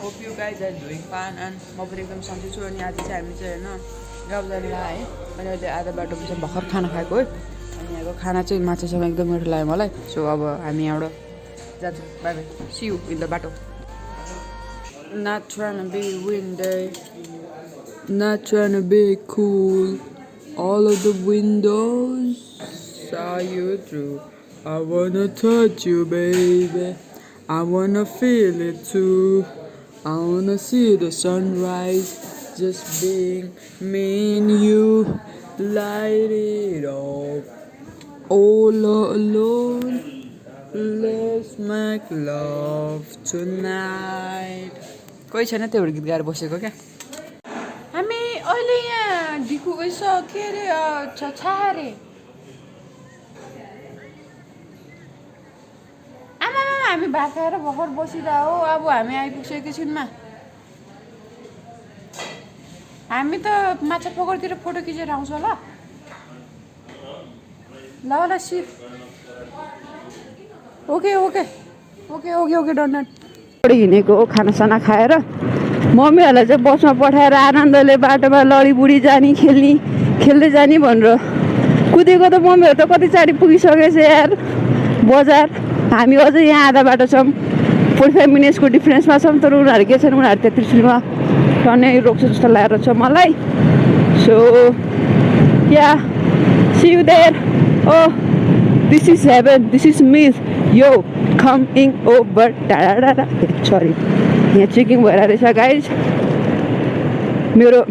Hope you guys are doing fine and म पनि एकदम सन्चै छु अनि आज चाहिँ हामी चाहिँ हैन गाउँ जानु लाग्यो है अनि अहिले आधा बाटोमा चाहिँ भर्खर खाना खाएको है अनि यहाँको खाना चाहिँ माछासँग एकदम मिठो लाग्यो मलाई सो अब हामी यहाँबाट जान्छौँ bye bye C you in the बाटो Not trying to be windy Not trying to be cool All of the windows saw you through I wanna touch you baby I wanna feel it too I wanna see the sunrise Just being me and you Light it up All alone Let's make love tonight कोही छैन त्यो गीत गाएर बसेको क्या हामी अहिले यहाँ ढिकु गइसक्यो के अरे छछारे आमामा हामी भात खाएर भर्खर बसिरह हो अब हामी आइपुग्छौँ एकैछिनमा हामी त माछा पकरतिर फोटो खिचेर आउँछ ल ल ल सी okay okay okay okay okay done done हिँडेको खानासाना खाएर मम्मीहरूलाई चाहिँ बसमा पठाएर आनन्दले बाटोमा लडीबुडी जाने खेल्दै जाने भनेर कुदेको त मम्मीहरू त कति चाँडि पुगिसकेछ यार बजार हामी अझै यहाँ आधा बाटो छौँ 45 मिनट्सको डिफ्रेन्समा छौँ तर उनीहरू के छैन उनीहरू 33 टन्नै रोक्छ जस्तो लागेर छ मलाई so yeah see you there oh this is heaven this is miss यो कमिङ ओभर टाढा सरी यहाँ चेकिङ भएर रहेछ गाइज मेरो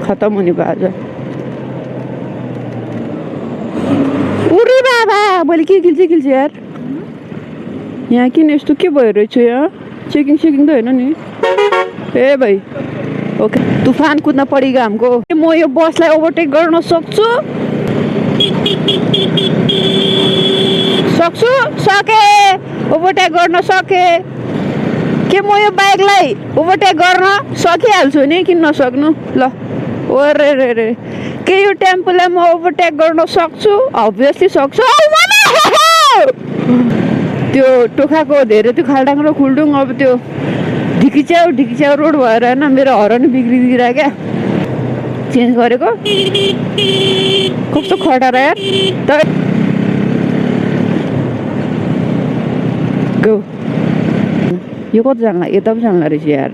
खतम हुने भयो आज उरी बाबा मैले के किल्छ यार यहाँ किन यस्तो के भइरहेछ यहाँ चेकिङ त होइन नि ए भाइ ओके तुफान कुद्न परेको हमको म यो बसलाई ओभरटेक गर्न सक्छु सके ओभरटेक गर्न सके के म यो बाइकलाई ओभरटेक गर्न सकिहाल्छु नि किन नसक्नु ल ओरे रे रे के यो टेम्पोलाई म ओभरटेक गर्न सक्छु अभियसली सक्छु त्यो टोखाको धेरै त्यो खाल्डाङ र खुल्डुङ अब त्यो ढिकिच्याउ रोड भएर होइन मेरो हरन बिग्रिदिएर क्या चेन्ज गरेको कस्तो खटारा यार गो यो कति जान्ला यता पनि जान्ला रहेछ यार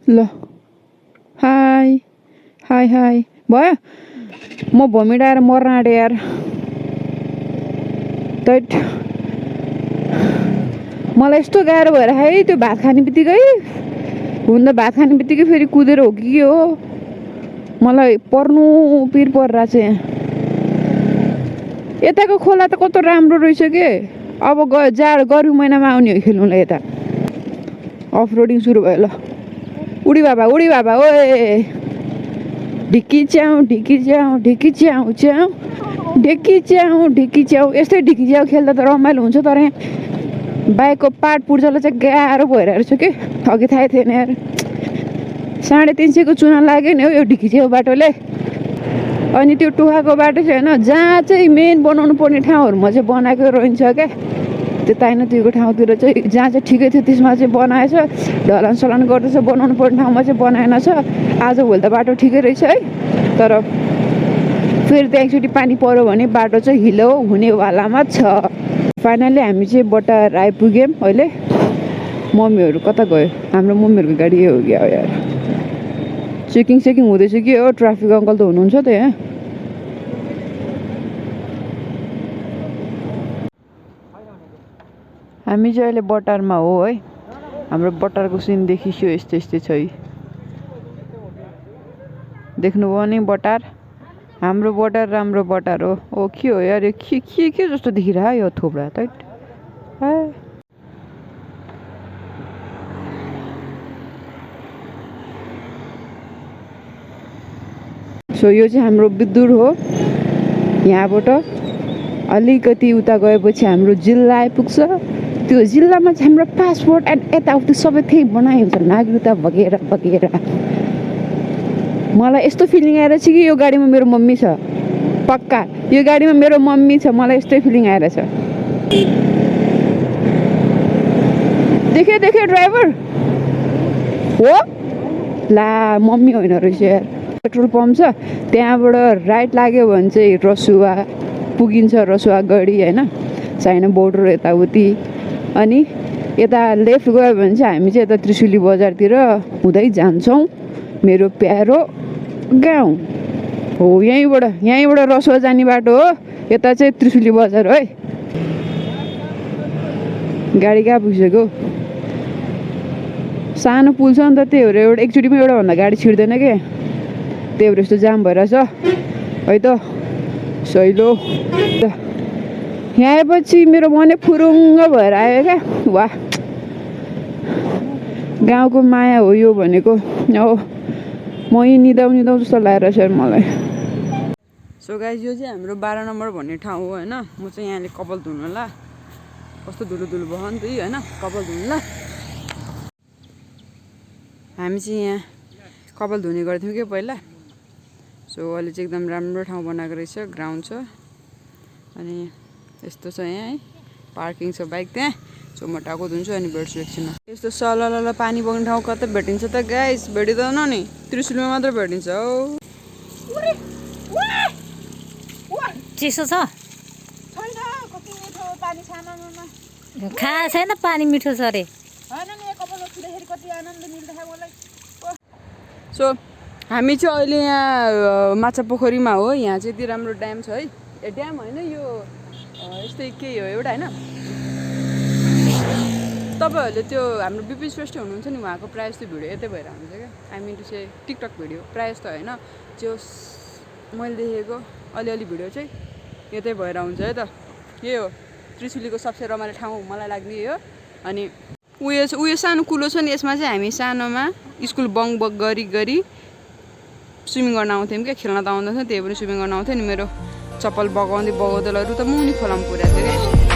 ल हाई भयो म भमिट आएर मर्न आँटे यार तैट मलाई यस्तो गाह्रो भएर है त्यो भात खाने बित्तिकै हुन त भात खाने बित्तिकै फेरि कुदेर हो कि हो मलाई पर्नु पिर परिरहेको छ यहाँ यताको खोला त कस्तो राम्रो रहेछ के अब गर्मी महिनामा आउने हो खेल्नुलाई यता अफ रोडिङ सुरु भयो ल उडी बाबा ओए ढिकी च्याउ यस्तै ढिकी च्याउ खेल्दा त रमाइलो हुन्छ तर बाइकको पार्ट पुर्जालाई चाहिँ गाह्रो भइरहेको छ कि अघि थाहै थिएन यार 350 को चुना लाग्यो नि हो यो ढिकी च्याउ बाटोले अनि त्यो टोखाको बाटो चाहिँ होइन जहाँ चाहिँ मेन बनाउनु पर्ने ठाउँहरूमा चाहिँ बनाएको रहन्छ क्या त्यो ताइनतिरको ठाउँतिर चाहिँ जहाँ चाहिँ ठिकै थियो त्यसमा चाहिँ बनाएछ ढलान सलान गर्दैछ बनाउनु पर्ने ठाउँमा चाहिँ बनाएन छ आजभोलि त बाटो ठिकै रहेछ है तर फेरि त्यहाँ एकचोटि पानी पऱ्यो भने बाटो चाहिँ हिलो हुनेवालामा छ फाइनली हामी चाहिँ बटार आइपुग्यौँ अहिले मम्मीहरू कता गयो हाम्रो मम्मीहरूको गाडी हो क्या हो यार चेकिङ हुँदैछ कि हो ट्राफिक अङ्कल त हुनुहुन्छ त यहाँ हामी चाहिँ अहिले बटारमा हो है हाम्रो बटारको सिन देखिसक्यो यस्तै छ है देख्नुभयो नि बटार हाम्रो बटार राम्रो बटार हो ओ के हो यार यो के जस्तो देखिरह यो थोप्रा त सो यो चाहिँ हाम्रो विद्युत हो यहाँबाट अलिकति उता गएपछि हाम्रो जिल्ला आइपुग्छ त्यो जिल्लामा चाहिँ हाम्रो पासपोर्ट एन्ड यताउति सबै त्यही बनाइ हुन्छ नागरिकता वगेरा वगेरा मलाई यस्तो फिलिङ आएर छ कि यो गाडीमा मेरो मम्मी छ पक्का यो गाडीमा मेरो मम्मी छ मलाई यस्तै फिलिङ आएर छ देखे ड्राइभर हो ला मम्मी होइन रहेछ यार पेट्रोल पम्प छ त्यहाँबाट राइट लाग्यो भने चाहिँ रसुवा पुगिन्छ रसुवा गढी होइन चाइना बोर्डर यताउति अनि यता लेफ्ट गयो भने चाहिँ हामी चाहिँ यता त्रिशुली बजारतिर हुँदै जान्छौँ मेरो प्यारो गाउँ हो यहीँबाट रसुवा जाने बाटो हो यता चाहिँ त्रिशुली बजार है गाडी कहाँ पुगिसक्यो सानो पुल छ नि त त्यही भएर एकचोटिमा एउटाभन्दा गाडी छिर्दैन के त्यही भएर यस्तो जाम भइरहेछ है त सहिलो यहाँ आएपछि मेरो मनै फुरुङ्ग भएर आयो क्या वाह गाउँको माया हो यो भनेको हो म यहीँ निदाउँ जस्तो लागेर छ मलाई सो गाइस यो चाहिँ हाम्रो 12 नम्बर भन्ने ठाउँ हो होइन म चाहिँ यहाँले कपाल धुनु ला कस्तो धुलो भयो नि त होइन कपाल धुनु ला हामी चाहिँ यहाँ कपाल धुने गर्थ्यौँ क्या पहिला सो अहिले चाहिँ एकदम राम्रो ठाउँ बनाएको रहेछ ग्राउन्ड छ अनि यस्तो छ यहाँ है पार्किङ छ बाइक त्यहाँ सो म टाउको धुन्छु अनि भेट्छु एकछिनमा यस्तो सलल पानी बग्ने ठाउँ कतै भेटिन्छ त गाइस भेटिँदैन नि त्रिशुलीमा मात्र भेटिन्छ हौ चिसो छ छैन कति मिठो पानी सामामा खाए छैन पानी मिठो छ अरे हैन नि कपालमा छुँदाखेरि कति आनन्द मिल्दैछ मलाई सो हामी चाहिँ अहिले यहाँ माछा पोखरीमा हो यहाँ चाहिँ यति राम्रो ड्याम छ है ड्याम होइन यो यस्तै केही हो एउटा होइन तपाईँहरूले त्यो हाम्रो बिपी श्रेष्ठ हुनुहुन्छ नि उहाँको प्रायः जस्तो भिडियो यतै भएर हुन्छ क्या I mean to say TikTok video प्रायः जस्तो होइन जो मैले देखेको अलिअलि भिडियो चाहिँ यतै भएर हुन्छ है त यही हो त्रिशुलीको सबसे रमाइलो ठाउँ मलाई लाग्ने हो अनि उयो सानो कुलो छ नि यसमा चाहिँ हामी सानोमा स्कुल बङ्क गरी स्विमिङ गर्न आउँथ्यौँ क्या खेल्न त आउँदैन थियो त्यही पनि स्विमिङ गर्न आउँथ्यो नि मेरो चप्पल बगाउँदै लहरू त मुनि खोलामा पुऱ्याएको थियो क्या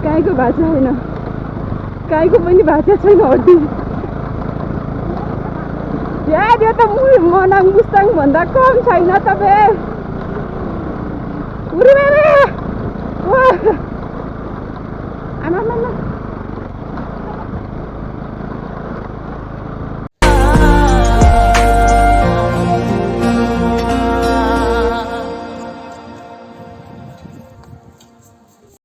गाईको भाषा होइन गाईको पनि भाषा छैन हड्डी यहाँ त्यो त मनाङ मुस्ताङ भन्दा कम छैन तपाईँ